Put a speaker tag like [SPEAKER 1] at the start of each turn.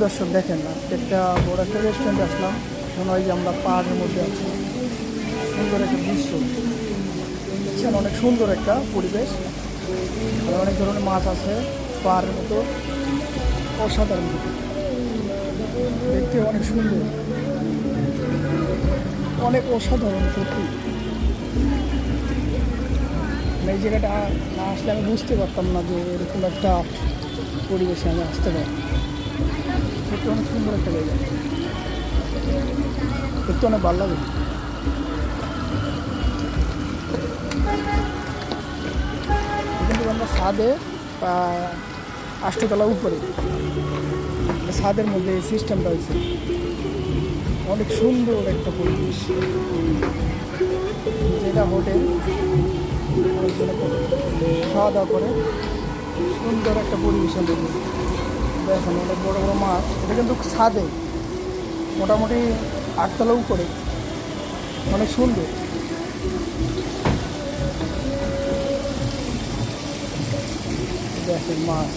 [SPEAKER 1] দর্শক দেখেন, আজকে একটা বড় একটা রেস্টুরেন্ট আসলাম। মনে হয় যে আমরা পাহাড়ের মধ্যে আছি। সুন্দর একটা দৃশ্য দেখছেন, অনেক সুন্দর একটা পরিবেশ। আর অনেক ধরনের মাছ আছে পাহাড়ের মতো, অসাধারণ দেখতে, অনেক সুন্দর, অনেক অসাধারণ সত্যি। এই জায়গাটা না আসলে আমি বুঝতে পারতাম না যে এরকম একটা পরিবেশে আমি আসতে পারি। সত্যি অনেক সুন্দর একটা জায়গা, দেখতে অনেক ভালো লাগে। কিন্তু আমরা ছাদে 8টি তলা উপরে, ছাদের মধ্যে এই সিস্টেমটা হয়েছে। অনেক সুন্দর একটা পরিবেশ, যেটা হোটেল খাওয়া দাওয়া করে সুন্দর একটা পরিবেশের মধ্যে। দেখেন অনেক বড় বড় মাছ, এটা কিন্তু ছাদে মোটামুটি 8তলা উপরে, অনেক সুন্দর। দেখেন মাছ।